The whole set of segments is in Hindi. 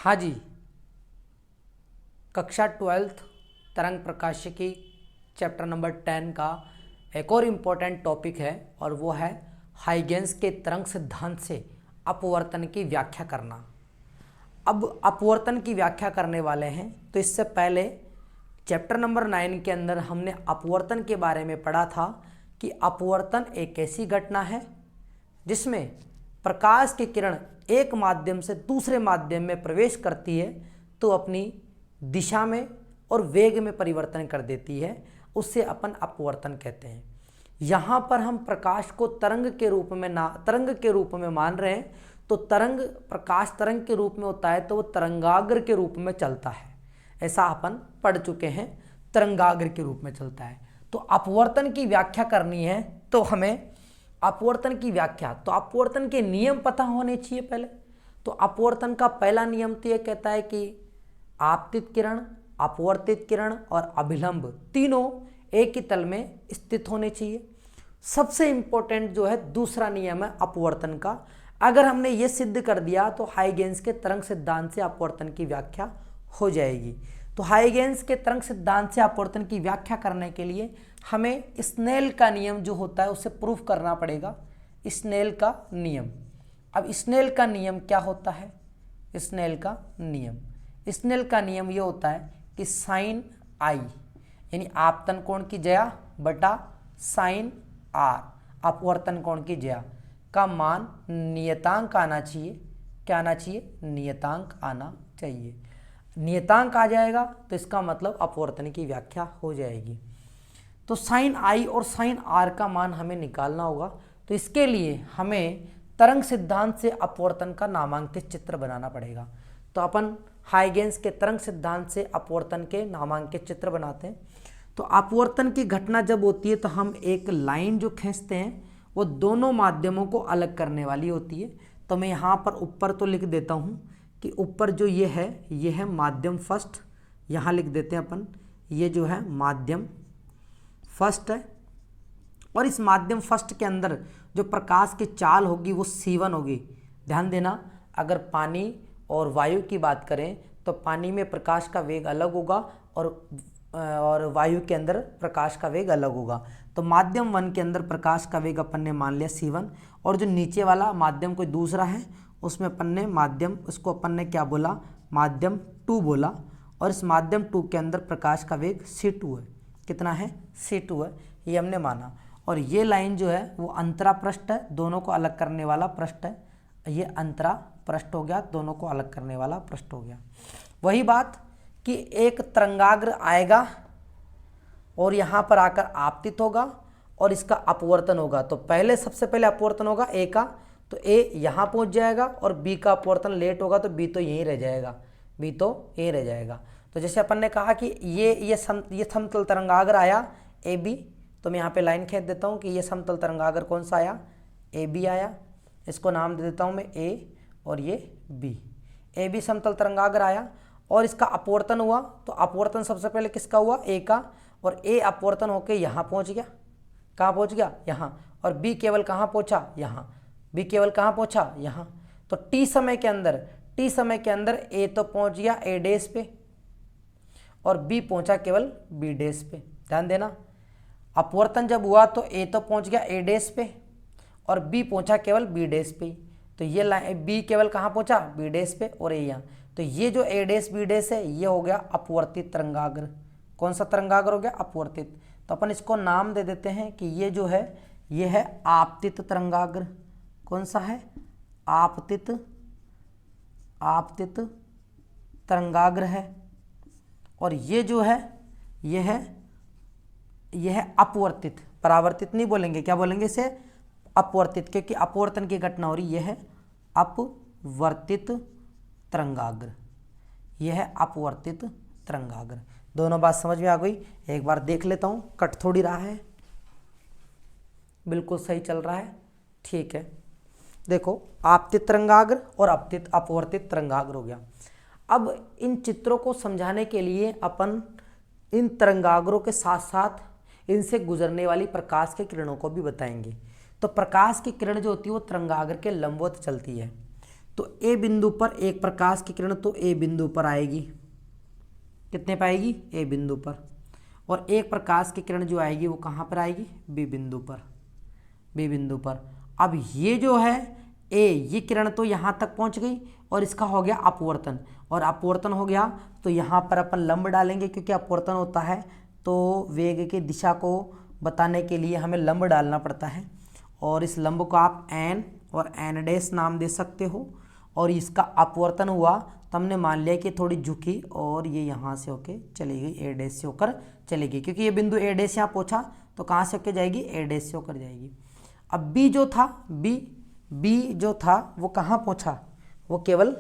हाँ जी, कक्षा 12th तरंग प्रकाशिकी चैप्टर नंबर 10 का एक और इम्पोर्टेंट टॉपिक है और वो है हाइगेंस के तरंग सिद्धांत से अपवर्तन की व्याख्या करना। अब अपवर्तन की व्याख्या करने वाले हैं, तो इससे पहले चैप्टर नंबर 9 के अंदर हमने अपवर्तन के बारे में पढ़ा था कि अपवर्तन एक ऐसी घटना है जिसमें प्रकाश की किरण एक माध्यम से दूसरे माध्यम में प्रवेश करती है तो अपनी दिशा में और वेग में परिवर्तन कर देती है, उससे अपन अपवर्तन कहते हैं। यहाँ पर हम प्रकाश को तरंग के रूप में मान रहे हैं, तो तरंग प्रकाश तरंग के रूप में होता है तो वो तरंगाग्र के रूप में चलता है, ऐसा अपन पढ़ चुके हैं, तरंगाग्र के रूप में चलता है। तो अपवर्तन की व्याख्या करनी है तो हमें अपवर्तन की व्याख्या, तो अपवर्तन के नियम पता होने चाहिए पहले। तो अपवर्तन का पहला नियम तो यह कहता है कि आपतित किरण, अपवर्तित किरण और अभिलंब तीनों एक ही तल में स्थित होने चाहिए। सबसे इंपॉर्टेंट जो है दूसरा नियम है अपवर्तन का। अगर हमने ये सिद्ध कर दिया तो हाइगेंस के तरंग सिद्धांत से अपवर्तन की व्याख्या हो जाएगी। तो हाइगेंस के तरंग सिद्धांत से अपवर्तन की व्याख्या करने के लिए हमें स्नेल का नियम जो होता है उसे प्रूफ करना पड़ेगा, स्नेल का नियम। अब स्नेल का नियम क्या होता है? स्नेल का नियम ये होता है कि साइन आई यानी आपतन कोण की ज्या बटा साइन आर अपवर्तन कोण की ज्या का मान नियतांक आना चाहिए। क्या आना चाहिए? नियतांक आना चाहिए। नियतांक आ जाएगा तो इसका मतलब अपवर्तन की व्याख्या हो जाएगी। तो साइन आई और साइन आर का मान हमें निकालना होगा। तो इसके लिए हमें तरंग सिद्धांत से अपवर्तन का नामांकित चित्र बनाना पड़ेगा। तो अपन हाइगेंस के तरंग सिद्धांत से अपवर्तन के नामांकित चित्र बनाते हैं। तो अपवर्तन की घटना जब होती है तो हम एक लाइन जो खींचते हैं वो दोनों माध्यमों को अलग करने वाली होती है। तो मैं यहाँ पर ऊपर तो लिख देता हूँ कि ऊपर जो ये है माध्यम फर्स्ट, यहाँ लिख देते हैं अपन, ये जो है माध्यम फर्स्ट है। और इस माध्यम फर्स्ट के अंदर जो प्रकाश की चाल होगी वो C1 होगी। ध्यान देना, अगर पानी और वायु की बात करें तो पानी में प्रकाश का वेग अलग होगा और वायु के अंदर प्रकाश का वेग अलग होगा। तो माध्यम 1 के अंदर प्रकाश का वेग अपन ने मान लिया C1, और जो नीचे वाला माध्यम कोई दूसरा है उसमें उसको अपन ने क्या बोला? माध्यम 2 बोला। और इस माध्यम 2 के अंदर प्रकाश का वेग C2 है। कितना है? C2 है, ये हमने माना। और ये लाइन जो है वो अंतरा पृष्ठ है, दोनों को अलग करने वाला पृष्ठ है। ये अंतरा पृष्ठ हो गया, दोनों को अलग करने वाला पृष्ठ हो गया। वही बात कि एक तरंगाग्र आएगा और यहाँ पर आकर आपतित होगा और इसका अपवर्तन होगा। तो सबसे पहले अपवर्तन होगा A का, तो A यहाँ पहुँच जाएगा, और B का अपवर्तन लेट होगा तो B तो यहीं रह जाएगा। तो जैसे अपन ने कहा कि ये समतल तरंगाग्र आया AB, तो मैं यहाँ पे लाइन खींच देता हूँ कि ये समतल तरंगाग्र कौन सा आया? AB आया। इसको नाम दे देता हूँ मैं A और ये B। AB समतल तरंगाग्र आया और इसका अपवर्तन हुआ, तो अपवर्तन सबसे पहले किसका हुआ? A का, और A अपवर्तन होके यहाँ पहुँच गया। कहाँ पहुँच गया? यहाँ। और B केवल कहाँ पहुँचा? यहाँ। B केवल कहाँ पहुँचा? यहाँ। तो T समय के अंदर A तो पहुँच गया A डैश पे और B पहुँचा केवल B डैश पे। ध्यान देना, अपवर्तन जब हुआ तो A तो पहुँच गया A डैश पे और B पहुँचा केवल B डैश पे। तो ये लाइन B केवल कहाँ पहुँचा? B डैश पे और A यहाँ। तो ये जो A डैश B डैश है ये हो गया अपवर्तित तरंगाग्र। कौन सा तरंगाग्र हो गया? अपवर्तित। तो अपन इसको नाम दे देते हैं कि ये जो है ये है आपतित तरंगाग्र। कौन सा है? आपतित तरंगाग्र है। और ये जो है ये है अपवर्तित। परावर्तित नहीं बोलेंगे, क्या बोलेंगे इसे? अपवर्तित, क्योंकि अपवर्तन की घटना हो रही। यह है अपवर्तित तरंगाग्र, यह है अपवर्तित तरंगाग्र। दोनों बात समझ में आ गई? एक बार देख लेता हूँ, कट थोड़ी रहा है, बिल्कुल सही चल रहा है। ठीक है, देखो आपतित तरंगाग्र और अपवर्तित तरंगाग्र हो गया। अब इन चित्रों को समझाने के लिए अपन इन तरंगाग्रों के साथ साथ इनसे गुजरने वाली प्रकाश की किरणों को भी बताएंगे। तो प्रकाश की किरण जो होती है वो तरंगाग्र के लंबवत चलती है। तो ए बिंदु पर एक प्रकाश की किरण तो ए बिंदु पर आएगी, कितने पे आएगी, ए बिंदु पर। और एक प्रकाश की किरण जो आएगी वो कहाँ पर आएगी, बी बिंदु पर, बी बिंदु पर। अब ये जो है ए, ये किरण तो यहाँ तक पहुँच गई और इसका हो गया अपवर्तन, और अपवर्तन हो गया तो यहाँ पर अपन लंब डालेंगे, क्योंकि अपवर्तन होता है तो वेग की दिशा को बताने के लिए हमें लंब डालना पड़ता है। और इस लंब को आप एन और एन डैश नाम दे सकते हो। और इसका अपवर्तन हुआ तो हमने मान लिया कि थोड़ी झुकी और ये यहाँ से होके चली गई, ए डैश से होकर चली गई, क्योंकि ये बिंदु ए डैश यहाँ पहुँचा तो कहाँ से होकर जाएगी, ए डैश से होकर जाएगी। अब बी जो था, बी जो था वो कहाँ पहुँचा, वो केवल,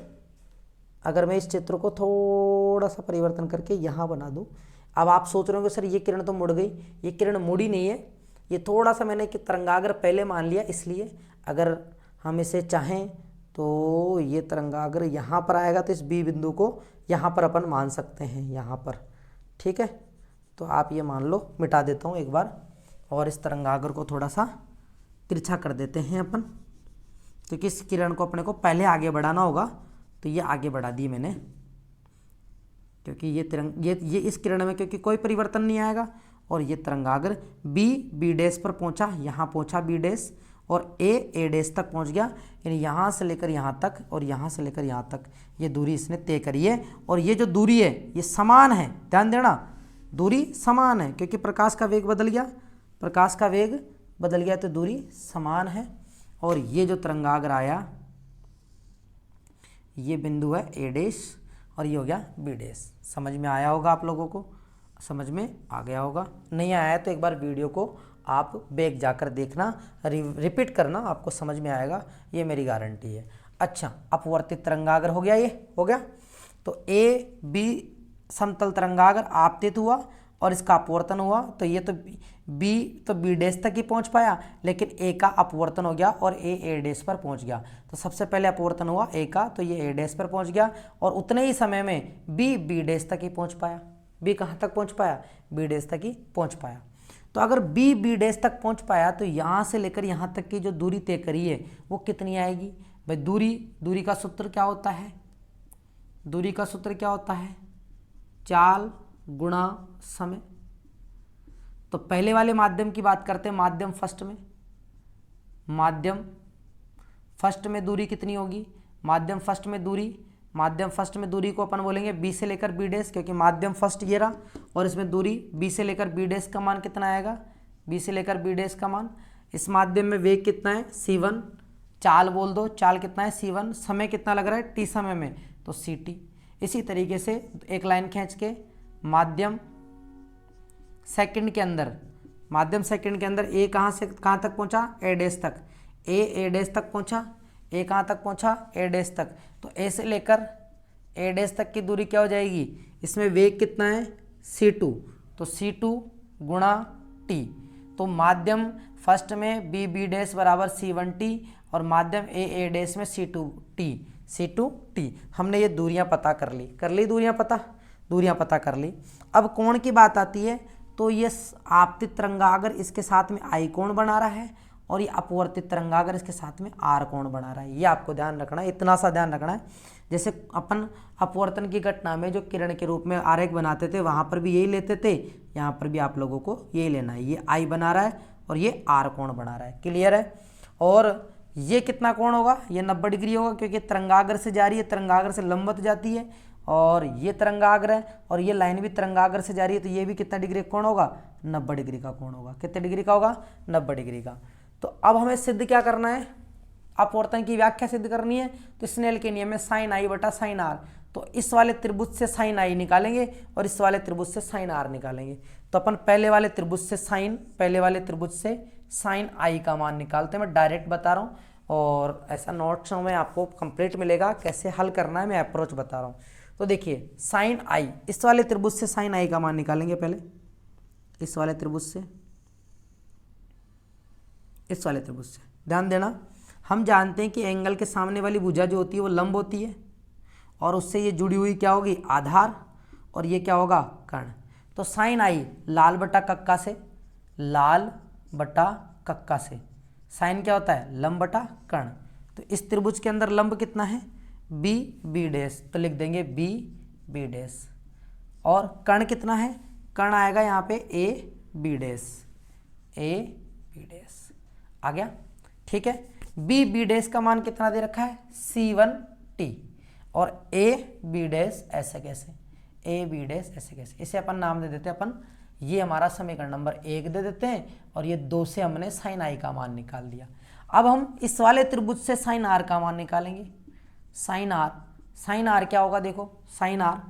अगर मैं इस चित्र को थोड़ा सा परिवर्तन करके यहाँ बना दूँ, अब आप सोच रहे होंगे सर ये किरण तो मुड़ गई, ये किरण मुड़ी नहीं है, ये थोड़ा सा मैंने कि तरंगाग्र पहले मान लिया, इसलिए अगर हम इसे चाहें तो ये तरंगाग्र यहाँ पर आएगा तो इस बी बिंदु को यहाँ पर अपन मान सकते हैं, यहाँ पर, ठीक है। तो आप ये मान लो, मिटा देता हूँ एक बार, और इस तरंगाग्र को थोड़ा सा तिरछा कर देते हैं अपन, तो किस किरण को अपने को पहले आगे बढ़ाना होगा, तो ये आगे बढ़ा दी मैंने, क्योंकि ये इस किरण में क्योंकि कोई परिवर्तन नहीं आएगा। और ये तरंगाग्र बी डैश पर पहुंचा, यहाँ पहुंचा बी डैश, और ए डैश तक पहुंच गया, यानी यहाँ से लेकर यहाँ तक और यहाँ से लेकर यहाँ तक ये दूरी इसने तय करी है। और ये जो दूरी है ये समान है, ध्यान देना, दूरी समान है, क्योंकि प्रकाश का वेग बदल गया, प्रकाश का वेग बदल गया तो दूरी समान है। और ये जो तरंगाग्र आया, ये बिंदु है ए डैश और ये हो गया बी डैश। समझ में आया होगा आप लोगों को, समझ में आ गया होगा, नहीं आया तो एक बार वीडियो को आप बैक जाकर देखना, रिपीट करना, आपको समझ में आएगा, ये मेरी गारंटी है। अच्छा, अपवर्तित तरंगाग्र हो गया, ये हो गया। तो ए बी समतल तरंगाग्र आपतित हुआ और इसका अपवर्तन हुआ, तो ये तो बी डैश तक ही पहुंच पाया, लेकिन ए का अपवर्तन हो गया और ए डैश पर पहुंच गया। तो सबसे पहले अपवर्तन हुआ ए का, तो ये ए डैश पर पहुंच गया, और उतने ही समय में बी डैश तक ही पहुंच पाया। बी कहाँ तक पहुंच पाया, बी डैश तक ही पहुंच पाया। तो अगर बी डैश तक पहुंच पाया तो यहाँ से लेकर यहाँ तक की जो दूरी तय करी है वो कितनी आएगी भाई, दूरी का सूत्र क्या होता है, दूरी का सूत्र क्या होता है, चाल गुणा समय। तो पहले वाले माध्यम की बात करते हैं, माध्यम फर्स्ट में दूरी कितनी होगी, माध्यम फर्स्ट में दूरी को अपन बोलेंगे बी से लेकर बी डैश, क्योंकि माध्यम फर्स्ट ये रहा, और इसमें दूरी बी से लेकर बी डैश का मान कितना आएगा, बी से लेकर बी डैश का मान। इस माध्यम में वेग कितना है, c1, चाल बोल दो, चाल कितना है c1, समय कितना लग रहा है t समय में, तो ct। इसी तरीके से एक लाइन खींच के माध्यम सेकंड के अंदर ए कहाँ से कहाँ तक पहुँचा, ए डैश तक, ए डैश तक पहुँचा, ए कहाँ तक पहुँचा, ए डैश तक। तो ए से लेकर ए डैश तक की दूरी क्या हो जाएगी, इसमें वेग कितना है c2, तो c2 गुणा t। तो माध्यम फर्स्ट में बी डैश बराबर c1t और माध्यम ए डैश में c2t। हमने ये दूरियां पता कर ली दूरियां पता कर ली। अब कोण की बात आती है, तो ये आपतित तरंगाग्र इसके साथ में आई कोण बना रहा है और ये अपवर्तित तरंगाग्र इसके साथ में आर कोण बना रहा है। ये आपको ध्यान रखना है, इतना सा ध्यान रखना है। जैसे अपन अपवर्तन की घटना में जो किरण के रूप में आरेख बनाते थे वहाँ पर भी यही लेते थे, यहाँ पर भी आप लोगों को यही लेना है। ये आई बना रहा है और ये आर कोण बना रहा है, क्लियर है। और ये कितना कोण होगा, ये 90 डिग्री होगा, क्योंकि तरंगाग्र से जा रही है, तरंगाग्र से लंबवत जाती है, और ये तरंगाग्र है और ये लाइन भी तरंगाग्र से जा रही है, तो ये भी कितना डिग्री का कोण होगा, 90 डिग्री का कोण होगा। कितने डिग्री का होगा, 90 डिग्री का। तो अब हमें सिद्ध क्या करना है, अपवर्तन की व्याख्या सिद्ध करनी है। तो स्नेल के नियम में साइन आई बटा साइन आर, तो इस वाले त्रिभुज से साइन आई निकालेंगे और इस वाले त्रिभुज से साइन आर निकालेंगे। तो अपन पहले वाले त्रिभुज से साइन आई का मान निकालते हैं। मैं डायरेक्ट बता रहा हूँ और ऐसा नोट्स में आपको कंप्लीट मिलेगा, कैसे हल करना है मैं अप्रोच बता रहा हूँ। तो देखिए साइन आई, इस वाले त्रिभुज से साइन आई का मान निकालेंगे पहले, इस वाले त्रिभुज से ध्यान देना। हम जानते हैं कि एंगल के सामने वाली भुजा जो होती है वो लंब होती है और उससे ये जुड़ी हुई क्या होगी, आधार, और ये क्या होगा, कर्ण। तो साइन आई लाल बटा कक्का से, साइन क्या होता है, लंब बटा कर्ण। तो इस त्रिभुज के अंदर लंब कितना है बी बी डैश, तो लिख देंगे बी बी डैश। और कर्ण कितना है, कर्ण आएगा यहाँ पे A B dash, A B dash आ गया। ठीक है, बी बी डैश का मान कितना दे रखा है C1T, और ए बी डैश ऐसे कैसे, ए बी डैश ऐसे कैसे, इसे अपन नाम दे देते हैं अपन, ये हमारा समीकरण नंबर 1 दे देते हैं, और ये 2 से हमने साइन आई का मान निकाल दिया। अब हम इस वाले त्रिभुज से साइन आर का मान निकालेंगे। साइन आर क्या होगा, देखो साइन आर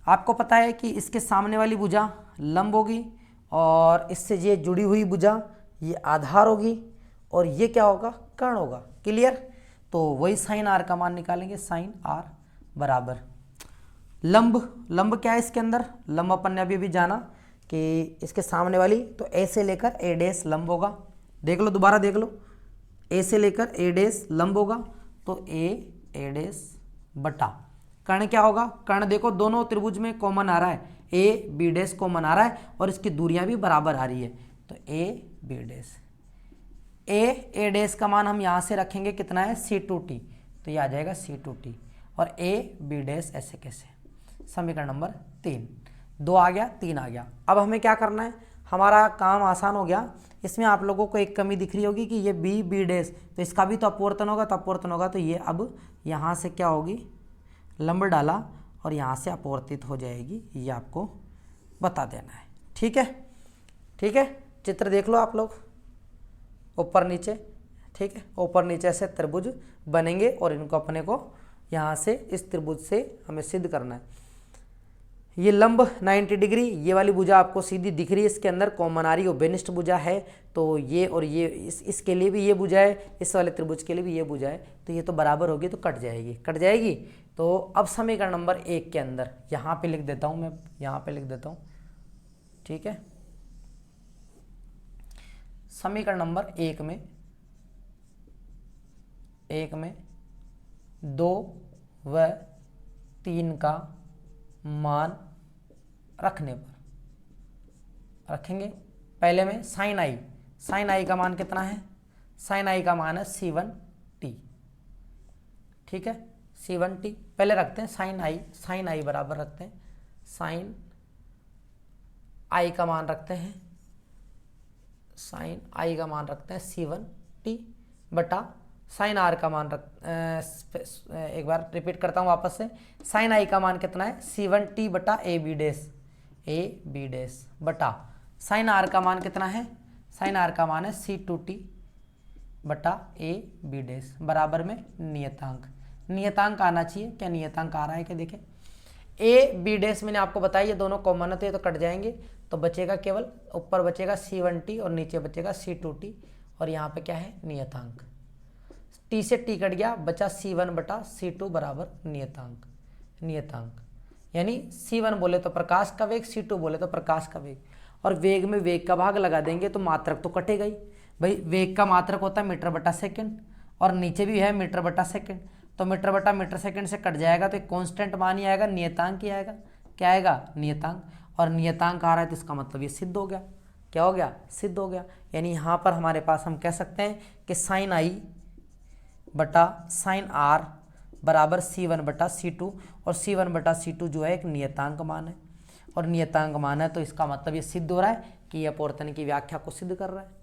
आपको पता है कि इसके सामने वाली भुजा लंब होगी, और इससे ये जुड़ी हुई भुजा ये आधार होगी, और ये क्या होगा कर्ण होगा। क्लियर, तो वही साइन आर का मान निकालेंगे। साइन आर बराबर लंब क्या है इसके अंदर, लंब अपन ने अभी जाना कि इसके सामने वाली, तो ए से लेकर ए डैश लंब होगा। देख लो, दोबारा देख लो, ए से लेकर ए डैश लंब होगा, तो ए डैश बटा कर्ण क्या होगा, कर्ण देखो दोनों त्रिभुज में कॉमन आ रहा है, ए बी डैश कॉमन आ रहा है, और इसकी दूरियां भी बराबर आ रही है, तो A B dash. A dash का मान हम यहाँ से रखेंगे कितना है C2T, तो ये आ जाएगा C2T, और ए बी डैश ऐसे कैसे, समीकरण नंबर 3, 2 आ गया 3 आ गया। अब हमें क्या करना है, हमारा काम आसान हो गया। इसमें आप लोगों को एक कमी दिख रही होगी कि ये बी बी डैश, तो इसका भी तो अपवर्तन होगा, तो अपवर्तन होगा तो ये अब यहाँ से क्या होगी, लंब डाला और यहाँ से अपवर्तित हो जाएगी, ये आपको बता देना है। ठीक है, ठीक है, चित्र देख लो आप लोग ऊपर नीचे। ठीक है, ऊपर नीचे से त्रिभुज बनेंगे, और इनको अपने को यहाँ से इस त्रिभुज से हमें सिद्ध करना है। ये लंब 90 डिग्री, ये वाली भुजा आपको सीधी दिख रही है, इसके अंदर कॉमन आ रही है, बेनिष्ठ भुजा है, तो ये और ये इसके लिए भी ये भुजा है, इस वाले त्रिभुज के लिए भी ये भुजा है, तो ये तो बराबर होगी, तो कट जाएगी। तो अब समीकरण नंबर 1 के अंदर यहाँ पे लिख देता हूँ मैं, यहाँ पे लिख देता हूँ। ठीक है, समीकरण नंबर 1 में 2 व 3 का मान रखने पर रखेंगे। पहले में साइन आई का मान कितना है, साइन आई का मान है C1T। ठीक है, C1T पहले रखते हैं साइन आई बराबर रखते हैं, साइन आई का मान रखते हैं, साइन आई का मान रखते हैं C1T बटा साइन आर का मान एक बार रिपीट करता हूँ वापस से, साइन आई का मान कितना है C1T बटा ए बी डैश बटा साइन आर का मान कितना है, साइन आर का मान है C2T बटा ए बी डैश बराबर में नियतांक आना चाहिए। क्या नियतांक आ रहा है, क्या देखें, ए बी डैश मैंने आपको बताया ये दोनों कॉमन थे तो कट जाएंगे, तो बचेगा केवल ऊपर बचेगा C1T और नीचे बचेगा C2T, और यहाँ पे क्या है नियतांक, T से T कट गया, बचा C1 बटा C2 बराबर नियतांक, यानी C1 बोले तो प्रकाश का वेग, C2 बोले तो प्रकाश का वेग, और वेग में वेग का भाग लगा देंगे तो मात्रक तो कटेगा ही भाई। वेग का मात्रक होता है मीटर बटा सेकेंड, और नीचे भी है मीटर बटा सेकेंड, तो मीटर बटा मीटर सेकेंड से कट जाएगा, तो एक कांस्टेंट मान ही आएगा, नियतांक ही आएगा। क्या आएगा, नियतांक, और नियतांक आ रहा है तो इसका मतलब ये सिद्ध हो गया। क्या हो गया, सिद्ध हो गया। यानी यहाँ पर हमारे पास हम कह सकते हैं कि साइन आई बटा साइन आर बराबर C1 बटा C2, और C1 बटा C2 जो है एक नियतांक मान है, और नियतांक मान है तो इसका मतलब ये सिद्ध हो रहा है कि यह अपवर्तन की व्याख्या को सिद्ध कर रहा है।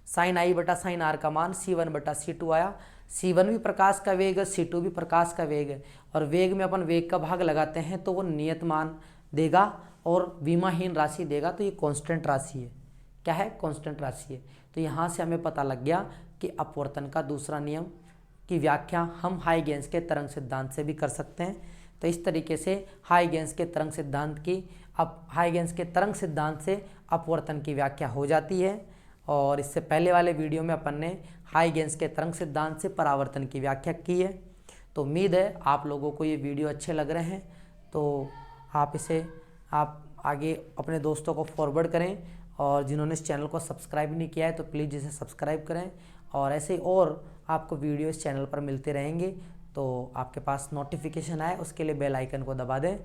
साइन आई बटा साइन आर का मान C1 बटा C2 आया। C1 भी प्रकाश का वेग है, C2 भी प्रकाश का वेग है, और वेग में अपन वेग का भाग लगाते हैं तो वो नियत मान देगा और विमाहीन राशि देगा, तो ये कांस्टेंट राशि है। क्या है, कांस्टेंट राशि है। तो यहाँ से हमें पता लग गया कि अपवर्तन का दूसरा नियम की व्याख्या हम हाइगेंस के तरंग सिद्धांत से भी कर सकते हैं। तो इस तरीके से हाइगेंस के तरंग सिद्धांत से अपवर्तन की व्याख्या हो जाती है। और इससे पहले वाले वीडियो में अपन ने हाइगेंस के तरंग सिद्धांत से परावर्तन की व्याख्या की है। तो उम्मीद है आप लोगों को ये वीडियो अच्छे लग रहे हैं, तो आप आगे अपने दोस्तों को फॉरवर्ड करें, और जिन्होंने इस चैनल को सब्सक्राइब नहीं किया है तो प्लीज़ इसे सब्सक्राइब करें, और ऐसे और आपको वीडियो इस चैनल पर मिलते रहेंगे। तो आपके पास नोटिफिकेशन आए उसके लिए बेल आइकन को दबा दें।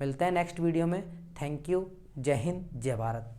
मिलते हैं नेक्स्ट वीडियो में। Thank you. जय हिंद, जय भारत।